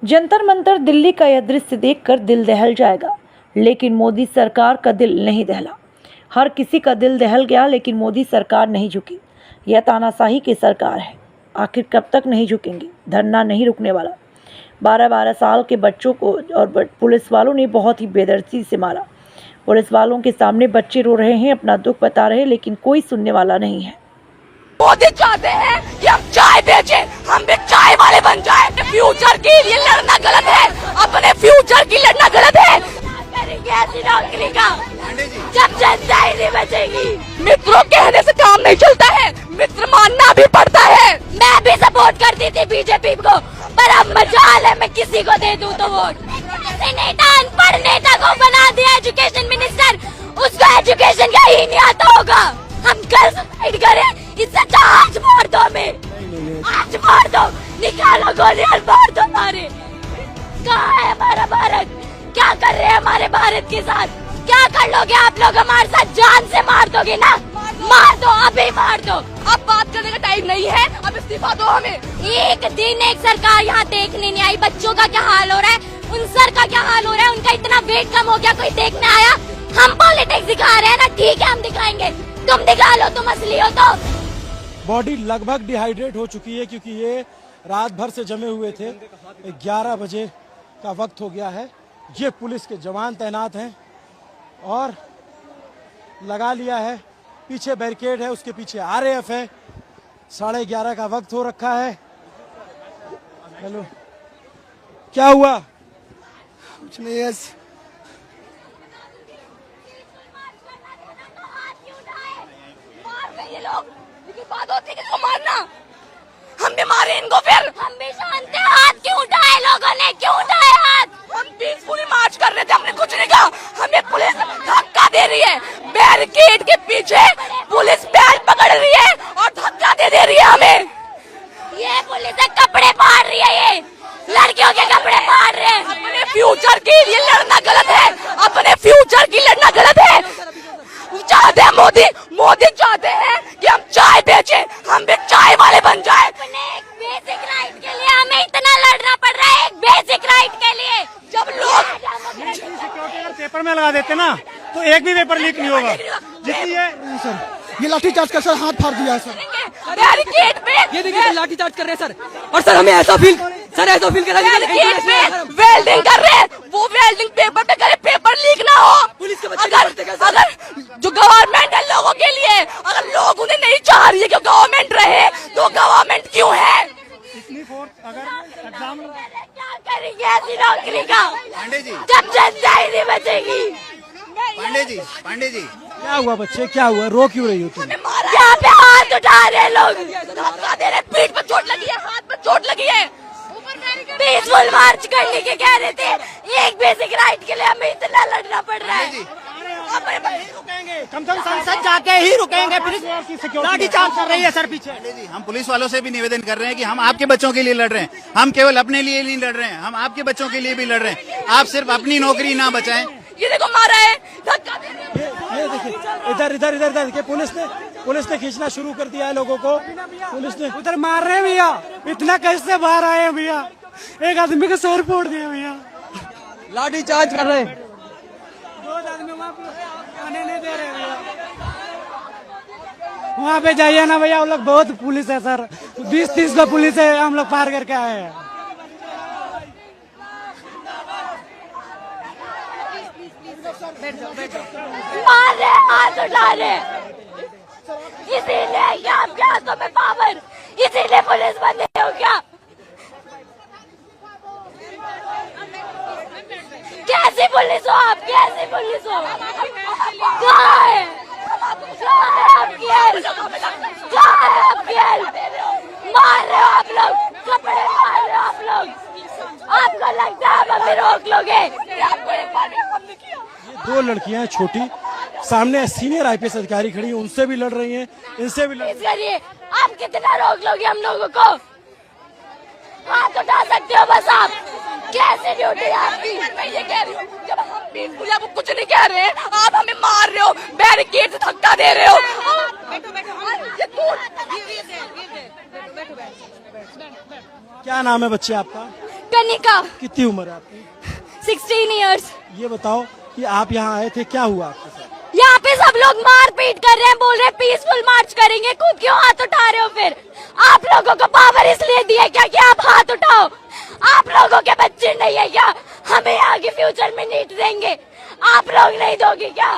जंतर मंतर दिल्ली का यह दृश्य देखकर दिल दहल जाएगा, लेकिन मोदी सरकार का दिल नहीं दहला। हर किसी का दिल दहल गया, लेकिन मोदी सरकार नहीं झुकी। यह तानाशाही की सरकार है। आखिर कब तक नहीं झुकेंगे? धरना नहीं रुकने वाला। 12-12 साल के बच्चों को और पुलिस वालों ने बहुत ही बेदर्दी से मारा। पुलिस वालों के सामने बच्चे रो रहे हैं, अपना दुख बता रहे हैं, लेकिन कोई सुनने वाला नहीं है। मोदी चाहते हैं कि हम चाय बेचें, हम भी चाय वाले बन जाएं। फ्यूचर के लिए लड़ना गलत है, अपने फ्यूचर की लड़ना गलत है। करेंगे ऐसी नौकरी का जब जनता ही नहीं बचेगी। मित्रों कहने से काम नहीं चलता है, मित्र मानना भी पड़ता है। मैं भी सपोर्ट करती थी बीजेपी को, पर अब मजाल है मैं किसी को दे दूं तो वोट। नेता अनपढ़ नेता को बना दिया एजुकेशन मिनिस्टर, उसको एजुकेशन का ही नहीं आता होगा। हम कल फाइट करें, इससे अच्छा आज मार दो हमें, आज मार दो, निकालो गोली और मार दो हमारे। कहाँ है हमारा भारत? क्या कर रहे हैं हमारे भारत के साथ? क्या कर लोगे आप लोग हमारे साथ? जान से मार दोगे ना? मार दो, अभी मार दो। अब बात करने का टाइम नहीं है, अब इस्तीफा दो हमें। एक दिन एक सरकार यहाँ देखने नहीं आई। बच्चों का क्या हाल हो रहा है, उन सर का क्या हाल हो रहा है, उनका इतना वेट कम हो गया, कोई देखने आया? हम पॉलिटिक्स दिखा रहे हैं ना, ठीक है हम दिखाएंगे, तुम दिखा लो, तुम असली हो तो। बॉडी लगभग डिहाइड्रेट हो चुकी है, क्योंकि ये रात भर से जमे हुए थे। 11 बजे का वक्त हो गया है। ये पुलिस के जवान तैनात हैं और लगा लिया है, पीछे बैरिकेड है, उसके पीछे RAF है। 11:30 का वक्त हो रखा है। हेलो, क्या हुआ? कुछ नहीं है। ये लोग, लेकिन बात होती है किसको मारना? हम भी मारे इनको, फिर हम भी जानते हैं हाथ क्यों उठाए लोगों ने, क्यों उठाए हाथ? हम पीसफुली मार्च कर रहे थे, हमने कुछ नहीं कहा। हमें पुलिस धक्का दे रही है, बैरिकेड के पीछे पुलिस बैल पकड़ रही है और धक्का दे रही है हमें। ये पुलिस कपड़े फाड़ रही है, ये लड़कियों के कपड़े फाड़ रहे हैं। अपने फ्यूचर के लिए लड़ना गलत है, अपने फ्यूचर की लड़ना गलत है। चाहते हैं मोदी चाहते हैं कि हम चाय बेचें, हम भी चाय वाले बन जाएं। अपने एक बेसिक राइट के लिए हमें इतना लड़ना पड़ रहा है, एक बेसिक राइट के लिए। जब लोग सिक्योरिटी अगर पेपर में लगा देते ना, तो एक भी पेपर लीक नहीं होगा। जितनी ये लाठीचार्ज कर सर, हाथ फाड़ दिया है सर। बैरिकेड पे ये देखिए लाठीचार्ज कर रहे हैं सर। और सर हमें ऐसा फील कर रहा है, वेल्डिंग कर रहे हैं, वो वेल्डिंग पेपर पे करे, पेपर लीक ना हो। पुलिस के बच्चे अगर जो गवर्नमेंट है लोगों के लिए, अगर लोग उन्हें नहीं चाह रही है कि गवर्नमेंट रहे, तो गवर्नमेंट क्यों है? इतनी फोर्स अगर एग्जाम क्या करेंगे ऐसी नौकरी का पांडे जी, जब जनता ही नहीं बचेगी? पांडे जी क्या हुआ? बच्चे क्या हुआ? रो क्यों रही हो तुम? यहाँ पे हाथ उठा रहे लोग, धक्का दे रहे, पीठ पे चोट लगी है, हाथ पे चोट लगी है। पीसफुल मार्च करने के कह रहे थे, एक बेसिक राइट के लिए हमें इतना लड़ना पड़ रहा है। कम से कम संसद जाके ही रुकेंगे। लाठीचार्ज कर रही है सर पीछे। जी, हम पुलिस वालों से भी निवेदन कर रहे हैं कि हम आपके बच्चों के लिए लड़ रहे हैं, हम केवल अपने लिए नहीं लड़ रहे हैं, हम आपके बच्चों के लिए भी लड़ रहे हैं। आप सिर्फ अपनी नौकरी ना बचाएं। ये देखो मारा है, धक्का दे रहे हैं। ये देखिए, इधर देखिए, पुलिस ने खींचना शुरू कर दिया है लोगों को। पुलिस ने उधर मार रहे हैं भैया, इतना कैसे बाहर आए हैं भैया? एक आदमी का सर फोड़ दिया भैया, लाठीचार्ज कर रहे हैं। 2 आदमी वहाँ आने नहीं दे रहे भैया। वहाँ पे जाइए ना भैया, हम लोग बहुत पुलिस है सर, 20-30 का पुलिस है, हम लोग पार करके आए हैं। मार रहे, हाथ उठा रहे, इसीलिए क्या आपके हाथों में पावर, इसीलिए पुलिस बने हो क्या? कैसी पुलिस हो आप, कैसी पुलिस हो? कहाँ है आपकी हेल्प? कहाँ है आपकी हेल्प? मार रहे हो आप लोग, कपड़े मार रहे हो आप लोग। आपको लगता है आप हमें रोक लोगे? आपको एक बार भी हमने किया। 2 लड़कियां हैं छोटी, सामने सीनियर IPS अधिकारी खड़ी हैं, उनसे भी लड़ रही हैं, इनसे भी लड़ रही करिए। आप कितना रोक लोगे हम लोगों को? हाथ उठा सकते हो बस आप। कैसे ड्यूटी आपकी? मैं ये कह रही हूँ, जब हम पीसफुली आपको कुछ नहीं कह रहे हैं, आप हमें मार रहे हो, बैरिकेड से धक्का दे रहे हो। क्या नाम है बच्चे आपका? कनिका। कितनी उम्र है आपकी? 16 इयर्स। ये बताओ कि आप यहाँ आए थे, क्या हुआ आपके साथ? यहाँ पे सब लोग मार पीट कर रहे हैं, बोल रहे हैं पीसफुल मार्च करेंगे, खुद क्यों हाथ उठा रहे हो? फिर आप लोगों को पावर इसलिए दिया क्या कि आप हाथ उठाओ? आप लोगों के बच्चे नहीं है क्या? हमें आगे फ्यूचर में नीट देंगे, आप लोग नहीं दोगे क्या?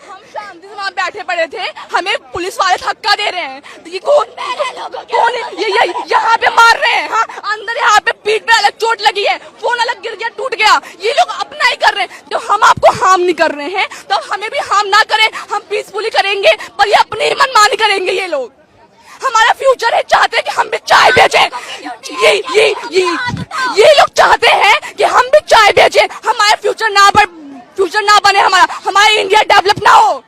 हम शांति से वहाँ बैठे पड़े थे, हमें पुलिस वाले धक्का दे रहे हैं। ये कौन ये यहाँ पे मार रहे हैं? हाँ, अंदर यहाँ पे पीठ पे अलग चोट लगी है, फोन अलग गिर गया, टूट गया। ये लोग अपना ही कर रहे हैं। तो हम आपको हार्म नहीं कर रहे हैं तो हमें भी हार्म ना करें, हम पीसफुली करेंगे, पर ये अपनी ही मनमानी करेंगे। ये लोग हमारा फ्यूचर है, चाहते हैं कि हम भी चाय बेचें। ये लोग चाहते हैं कि हम भी चाय बेचें, हमारा फ्यूचर ना बने, हमारा इंडिया डेवलप ना हो।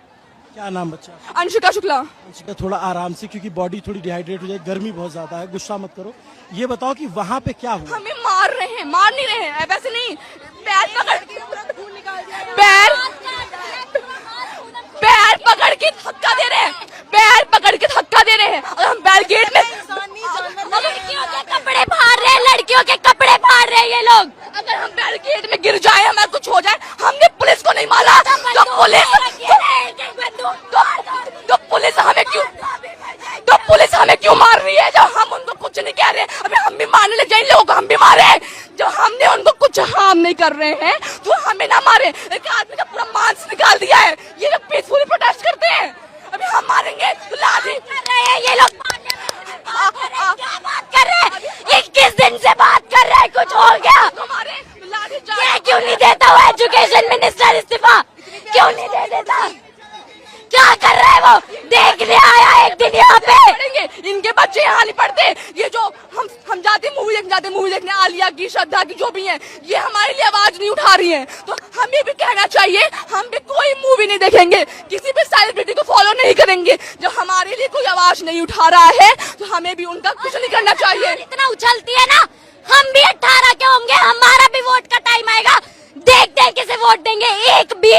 क्या नाम बच्चा? अंशिका शुक्ला। अंशिका, थोड़ा आराम से, क्योंकि बॉडी थोड़ी डिहाइड्रेट हो जाए, गर्मी बहुत ज्यादा है, गुस्सा मत करो। ये बताओ कि वहाँ पे क्या हुआ? हमें मार रहे हैं, मार नहीं रहे हैं, वैसे नहीं, पैर पकड़ के धक्का दे रहे हैं, पैर पकड़ के धक्का दे रहे हैं। और हम बैरिकेड में लड़कियों के कपड़े फाड़ रहे हैं, लड़कियों के कपड़े फाड़ रहे हैं ये लोग। अगर हम बैरिकेड में गिर जाए, हमें कुछ हो जाए, हमने पुलिस को नहीं मारा तो पुलिस हमें क्यों मार रही है? जब हम उनको कुछ नहीं कह रहे हैं, अभी हम भी मारने लग जाए, लोग हम भी मारे। जब हमने उनको कुछ हार्म नहीं कर रहे हैं तो हमें ना मारे। एक आदमी का पूरा मांस निकाल दिया है, ये लोग पीसफुली प्रोटेस्ट करते हैं, अभी हम मारेंगे तो लाठी कर रहे हैं ये लोग। क्या बात कर रहे हैं? 21 दिन से बात कर रहे हैं, कुछ हो गया? ये क्यों नहीं देता वो एजुकेशन मिनिस्टर इस्तीफा? क्यों नहीं दे देता? क्या कर रहा है वो? देखने आया एक दिन यहाँ पे। इनके बच्चे यहाँ नहीं पढ़ते। ये जो हम जाते मूवी देखने आलिया की, श्रद्धा की, जो भी हैं, ये हमारे लिए आवाज नहीं उठा रही हैं। तो हमें भी कहना चाहिए, हम भी कोई मूवी नहीं देखेंगे, किसी भी सेलिब्रिटी को फॉलो नहीं करेंगे। जब हमारे लिए कोई आवाज नहीं उठा रहा है तो हमें भी उनका कुछ नहीं करना चाहिए। इतना उछलती है ना, हम भी 18 के होंगे, हमारा भी वोट का टाइम आएगा, देखते हैं किसे वोट देंगे। एक भी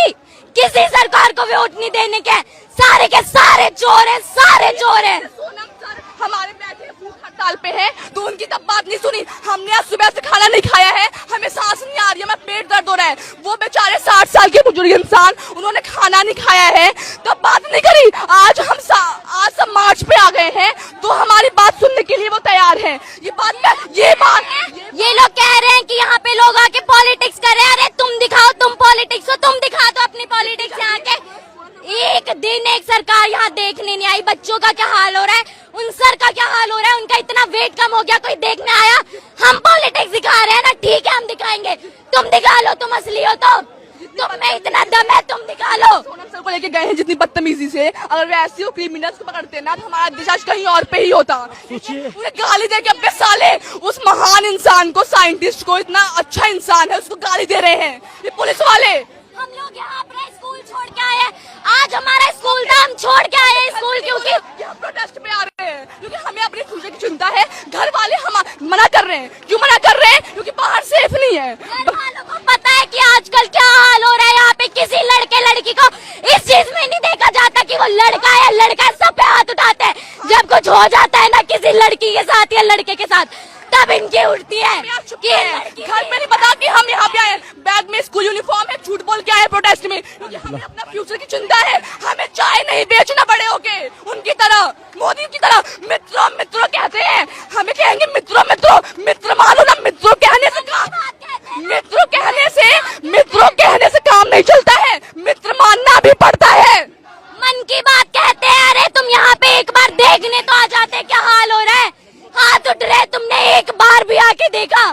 किसी सरकार को वोट नहीं देने के, सारे के सारे चोर हैं, सारे चोर हैं। सोनम सर हमारे बैठे भूख हड़ताल पे है तो उनकी तब बात नहीं सुनी। हमने आज सुबह से खाना नहीं खाया है, हमें सांस नहीं आ रही है, हमें पेट दर्द हो रहा है। वो बेचारे 60 साल के बुजुर्ग इंसान, उन्होंने खाना नहीं खाया है, तब बात नहीं करी। आज सब मार्च पे आ गए हैं तो हमारी बात सुनने के लिए वो तैयार हैं। ये लोग कह रहे हैं कि यहाँ पे लोग आके पॉलिटिक्स कर रहे हैं। अरे तुम दिखाओ, तुम पॉलिटिक्स को, तुम दिखा दो अपनी पॉलिटिक्स यहाँ के। एक दिन एक सरकार यहाँ देखने नहीं आई। बच्चों का क्या हाल हो रहा है, उन सर का क्या हाल हो रहा है, उनका इतना वेट कम हो गया, कोई देखने आया? हम पॉलिटिक्स दिखा रहे हैं ना, ठीक है हम दिखाएंगे, तुम दिखा लो, तुम असली हो तो। तुम में इतना दम है, तुम दिखा लो। सोनम सर को लेके गए हैं जितनी बदतमीजी से, अगर वैसे वो क्रिमिनल्स को पकड़ते ना तो हमारा देश आज कहीं और पे ही होता। उन्हें गाली दे के अपने साले उस महान इंसान को, साइंटिस्ट को, इतना अच्छा इंसान है, उसको गाली दे रहे हैं ये पुलिस वाले। हम लोग यहाँ अपना स्कूल छोड़ के आए हैं, आज हमारा स्कूल था, हम छोड़ के आए हैं स्कूल क्योंकि हम प्रोटेस्ट पे आ रहे हैं, क्योंकि हमें अपने फ्यूचर की चिंता है। घर वाले हम मना कर रहे हैं, क्यों मना कर रहे हैं? क्योंकि बाहर सेफ नहीं है। घर वालों को पता है कि आजकल क्या हाल हो रहा है यहाँ पे। किसी लड़के लड़की को इस चीज में नहीं देखा जाता कि वो लड़का है, लड़का सब पे हाथ उठाते हैं। जब कुछ हो जाता है ना किसी लड़की के साथ या लड़के के साथ, तब इनकी उठती है कि घर में नहीं पता कि हम यहाँ पे आए। बैग में स्कूल यूनिफॉर्म है, झूठ बोल के आए प्रोटेस्ट में, क्योंकि हमें अपना फ्यूचर की चिंता है। हमें चाय नहीं बेचना बड़े होके उनकी तरह, मोदी की तरह। मित्रों मित्रों कहते हैं, हमें कहेंगे मित्रों मित्रों, मित्र मानो ना। मित्रों कहने से काम नहीं चलता है, मित्र मानना भी पड़ता है। मन की बात कहते हैं। अरे तुम यहाँ पे एक बार देखने तो आ जाते क्या हाल हो रहा है। हाथ उठ रहे, तुमने एक बार भी आके देखा?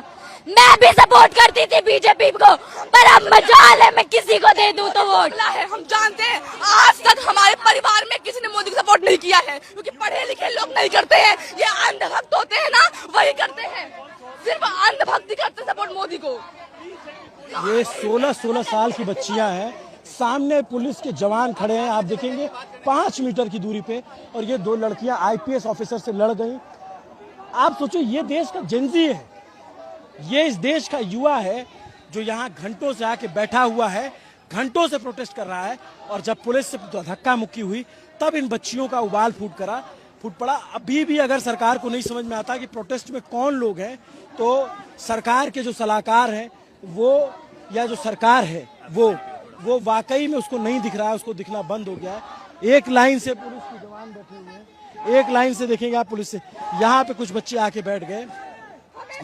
मैं भी सपोर्ट करती थी बीजेपी को, पर अब मजाल है मैं किसी को दे दूं तो वोट। हम जानते हैं आज तक हमारे परिवार में किसी ने मोदी को सपोर्ट नहीं किया है, क्योंकि पढ़े लिखे लोग नहीं करते हैं। ये अंधभक्त होते हैं ना, वही करते हैं, सिर्फ अंधभक्ति करते हैं सपोर्ट मोदी को। ये 16 साल की बच्चियां हैं, सामने पुलिस के जवान खड़े हैं, आप देखेंगे 5 मीटर की दूरी पे, और ये 2 लड़कियां IPS ऑफिसर से लड़ गई। आप सोचो, ये देश का जेनजी है, ये इस देश का युवा है जो यहाँ घंटों से आके बैठा हुआ है, घंटों से प्रोटेस्ट कर रहा है। और जब पुलिस से धक्का मुक्की हुई तब इन बच्चियों का उबाल फूट करा। फूट पड़ा। अभी भी अगर सरकार को नहीं समझ में आता कि प्रोटेस्ट में कौन लोग हैं, तो सरकार के जो सलाहकार हैं वो, या जो सरकार है वो वाकई में उसको नहीं दिख रहा है, उसको दिखना बंद हो गया है। एक लाइन से पुलिस के जवान बैठे हुए हैं, एक लाइन से देखेंगे आप पुलिस से। यहाँ पे कुछ बच्चे आके बैठ गए।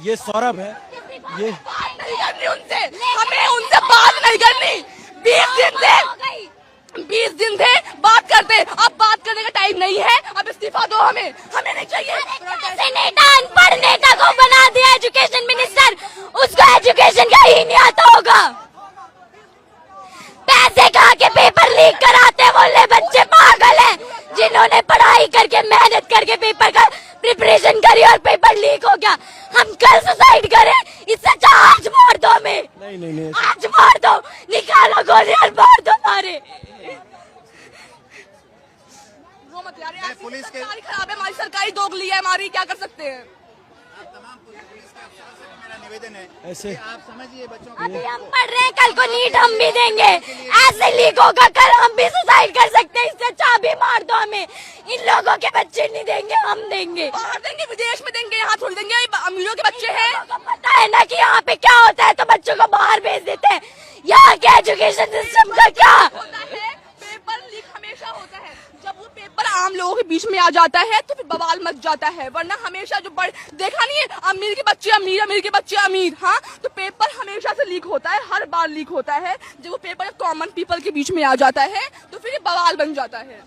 ये सौरभ है, ये बात नहीं करनी उनसे, हमें उनसे बात नहीं करनी। 20 दिन थे बात करते, अब बात करने का टाइम नहीं है। अब इस्तीफा दो, हमें नहीं चाहिए। नेता अनपढ़ नेता को बना दिया एजुकेशन मिनिस्टर, उसको एजुकेशन का ही नहीं आता होगा। पैसे खा के पेपर लीक कराते बोले बच्चे पागल हैं, जिन्होंने पढ़ाई करके मेहनत करके पेपर का प्रिपरेशन करी और पेपर लीक हो गया। हम कल सुसाइड करें, इससे अच्छा आज मार दो हमें। नहीं आज मार दो, निकालो गोली और मार दो मारे। रो मत यार, ऐसी पुलिस के- सरकारी खराब है, हमारी सरकारी दोगली है हमारी, क्या कर सकते हैं। तमाम पुलिस के अफसरों से भी मेरा निवेदन है ऐसे कि आप समझिए बच्चों अभी हम पढ़ रहे हैं, कल को नीट हम भी देंगे। ऐसे लीक होगा, कल हम भी सुसाइड कर सकते हैं। इससे अच्छा अभी मार दो हमें। इन लोगों के बच्चे नहीं देंगे, हम देंगे। बाहर देंगे, विदेश में देंगे, यहाँ थोड़ी देंगे। अमीरों के बच्चे हैं। लोगों को पता है ना कि यहाँ पे क्या होता है, तो बच्चों को बाहर भेज देते हैं। यहाँ के एजुकेशन सिस्टम का क्या? होता है, पेपर लीक हमेशा होता है। जब वो पेपर आम लोगों के बीच में आ जाता है तो फिर बवाल मच जाता है। वरना हमेशा जो देखा नहीं है, अमीर के बच्चे अमीर, अमीर के बच्चे अमीर। हाँ, तो पेपर हमेशा से लीक होता है, हर बार लीक होता है। जब वो पेपर कॉमन पीपल के बीच में आ जाता है तो फिर ये बवाल बन जाता है।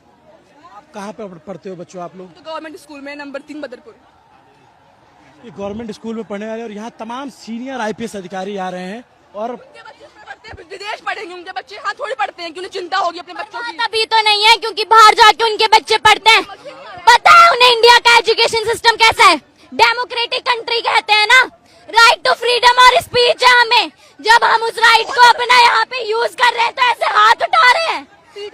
आप कहाँ पे पढ़ते हो बच्चों आप लोग? तो गवर्नमेंट स्कूल में नंबर 3 बदरपुर। ये गवर्नमेंट स्कूल में पढ़ने वाले, और यहाँ तमाम सीनियर IPS अधिकारी आ रहे हैं। और उनके बच्चे इसमें पढ़ते हैं, विदेश पढ़ेंगे उनके बच्चे, यहाँ थोड़ी पढ़ते हैं कि उन्हें चिंता होगी अपने बच्चों की। तभी तो नहीं है, क्योंकि बाहर जाके उनके बच्चे पढ़ते हैं। पता है उन्हें इंडिया का एजुकेशन सिस्टम कैसा है? डेमोक्रेटिक कंट्री कहते हैं ना। राइट टू फ्रीडम और स्पीच है हमें। जब हम उस राइट को अपना यहाँ पे यूज कर रहे हैं तो ऐसे हाथ उठा रहे हैं।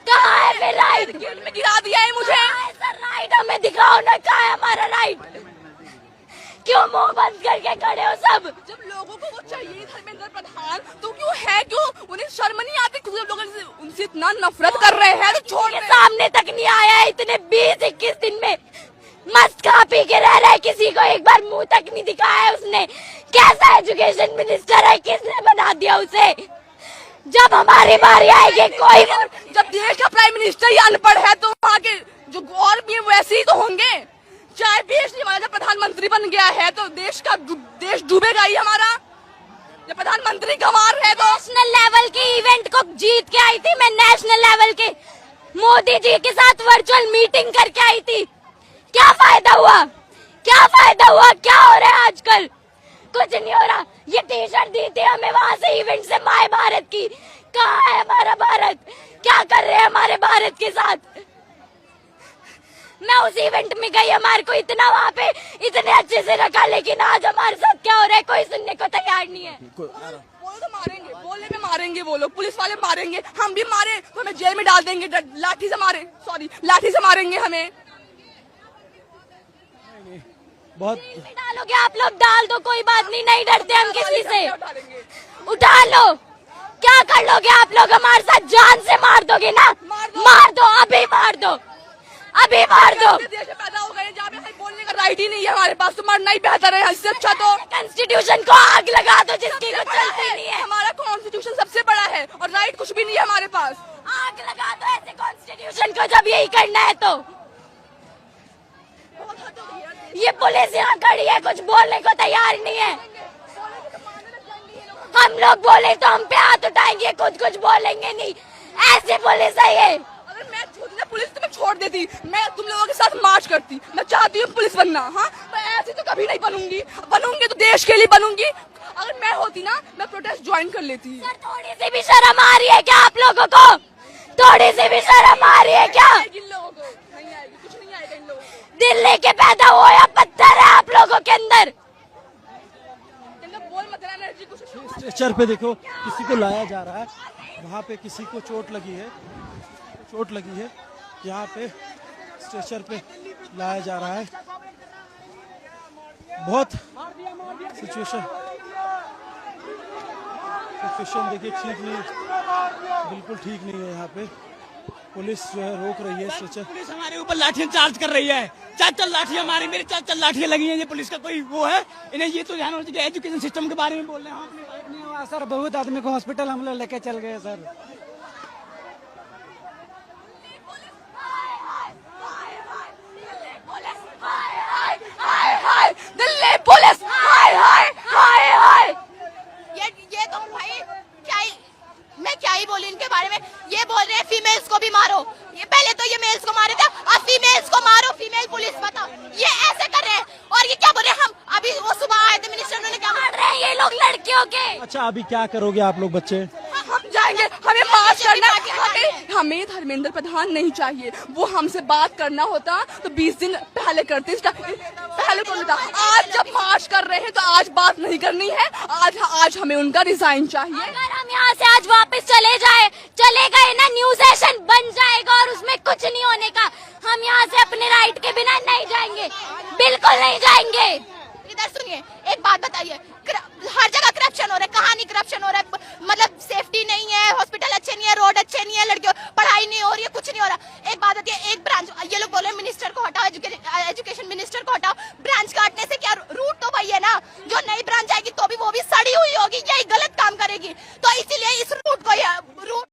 कहाँ है फिर राइट? गेट में गिरा दिया है मुझे। सर राइट हमें दिखाओ ना, कहाँ है हमारा राइट? क्यों मुंह बंद करके खड़े हो सब? जब लोगों को वो चाहिए धर्मेंद्र प्रधान, तो क्यों है, क्यों उन्हें शर्म नहीं आती? कुछ लोग उनसे इतना नफरत कर रहे हैं तो छोड़ के दे। सामने तक नहीं आया है इतने 20-21 दिन में। मस्त खा पी के रह रहा है, किसी को एक बार मुंह तक नहीं दिखाया है उसने। कैसा एजुकेशन मिनिस्टर है, किसने बना दिया उसे? जब हमारी बारी आएगी कोई, जब देश का प्राइम मिनिस्टर ही अनपढ़ है तो वहाँ के जो और भी वैसे ही तो होंगे। चाहे देश नहीं, हमारा जब प्रधानमंत्री बन गया है तो देश डूबेगा ही हमारा। जब प्रधानमंत्री गंवार है तो नेशनल लेवल के इवेंट को जीत के आई थी मैं। नेशनल लेवल के मोदी जी के साथ वर्चुअल मीटिंग करके आई थी। क्या फायदा हुआ? क्या फायदा हुआ? क्या हो रहा है आजकल? कुछ नहीं हो रहा। ये टी-शर्ट दी थी हमें वहाँ से इवेंट से, माय भारत की। कहाँ है हमारा भारत? क्या कर रहे हैं हमारे भारत के साथ? मैं उस इवेंट में गई, हमारे को इतना वहाँ पे इतने अच्छे से रखा, लेकिन आज हमारे साथ क्या हो रहा है कोई सुनने को तैयार नहीं है। बोलो तो मारेंगे, बोलने में मारेंगे वो लोग, पुलिस वाले मारेंगे, हम भी मारे तो हमें जेल में डाल देंगे, लाठी से मारेंगे हमें। बहुत डालोगे आप लोग, डाल दो, कोई बात नहीं, नहीं डरते हम किसी से। उठा लो, क्या कर लोगे आप लोग हमारे साथ? जान से मार दोगे ना? मार दो, अभी मार दो, अभी मार दो। देश में पैदा हो गए जहाँ पे बोलने का राइट ही नहीं है हमारे पास, तो मरना ही बेहतर है। इससे अच्छा तो कॉन्स्टिट्यूशन को आग लगा दो जिसकी कुछ चलती नहीं है। हमारा कॉन्स्टिट्यूशन सबसे बड़ा है और राइट कुछ भी नहीं है हमारे पास। आग लगा दो ऐसे कॉन्स्टिट्यूशन को जब यही करना है तो। ये पुलिस यहाँ खड़ी है, कुछ बोलने को तैयार नहीं है। हम लोग बोले तो हम पे हाथ उठाएंगे, कुछ बोलेंगे नहीं। ऐसी पुलिस है ये। अगर मैं खुद ने पुलिस तुम्हें छोड़ देती, मैं तुम लोगों के साथ मार्च करती। मैं चाहती हूँ पुलिस बनना, हाँ, मैं ऐसी तो कभी नहीं बनूंगी तो देश के लिए बनूंगी। अगर मैं होती ना, मैं प्रोटेस्ट ज्वाइन कर लेती। सर थोड़ी सी भी शर्म आ रही है क्या आप लोगों को? थोड़ी सी भी शर्म आ रही है क्या? इन लोगों को नहीं आएगी, कुछ नहीं आएगा इन लोगों को। दिल लेके पैदा हुआ या पत्थर है आप लोगों के अंदर? बोल मत एनर्जी कुछ। स्ट्रेचर पे देखो किसी को लाया जा रहा है, वहाँ पे किसी को चोट लगी है, यहाँ पे स्ट्रेचर पे लाया जा रहा है। बहुत सिचुएशन देखिए ठीक नहीं, बिल्कुल ठीक नहीं है यहाँ पे। पुलिस जो है रोक रही है सोचा पुलिस हमारे ऊपर लाठियां चार्ज कर रही है। 4 लाठियां मारी, मेरी 4 लाठियां लगी हैं। ये पुलिस का कोई वो है? इन्हें ये तो ध्यान होना चाहिए। एजुकेशन सिस्टम के बारे में बोल रहे हैं हम अपनी बात नहीं हुआ सर। बहुत आदमी को हॉस्पिटल हम लोग लेके चल गए सर। दिल्ली पुलिस हाय हाय हाय हाय। ये तो भाई क्या ही, मैं क्या ही बोलूं इनके बारे में। ये बोल रहे हैं फीमेल्स को भी मारो। ये पहले तो ये मेल्स को मारे थे, अब फीमेल्स को मारो। फीमेल पुलिस बताओ, ये ऐसे कर रहे हैं। और ये क्या बोल रहे हैं, हम अभी वो सुबह आए थे मिनिस्टर, उन्होंने क्या मार रहे हैं ये लोग लड़कियों के। अच्छा अभी क्या करोगे आप लोग बच्चे? हम जाएंगे, हमें मार्च करना है। हमें धर्मेंद्र प्रधान नहीं चाहिए। वो हमसे बात करना होता तो 20 दिन पहले करते, पहले कर लेता। आज जब मार्च कर रहे हैं तो आज बात नहीं करनी है। आज हमें उनका रिजाइन चाहिए। अगर हम यहाँ से आज वापस चले गए ना, न्यू सेशन बन जाएगा और उसमें कुछ नहीं होने का। हम यहाँ से अपने राइट के बिना नहीं जाएंगे, बिल्कुल नहीं जाएंगे। इधर सुनिए, एक बात बताइए, हर जगह करप्शन हो रहा है। कहानी करप्शन हो रहा है, मतलब सेफ्टी नहीं है, हॉस्पिटल अच्छे नहीं है, रोड अच्छे नहीं है, लड़कियों पढ़ाई नहीं हो रही है, कुछ नहीं हो रहा। एक बात होती है, एक ब्रांच, ये लोग बोल रहे हैं मिनिस्टर को हटाओ, एजुकेशन मिनिस्टर को हटाओ। ब्रांच काटने से क्या, रूट तो वही है ना। जो नई ब्रांच आएगी तो भी वो भी सड़ी हुई होगी, यही गलत काम करेगी। तो इसीलिए इस रूट को, रूट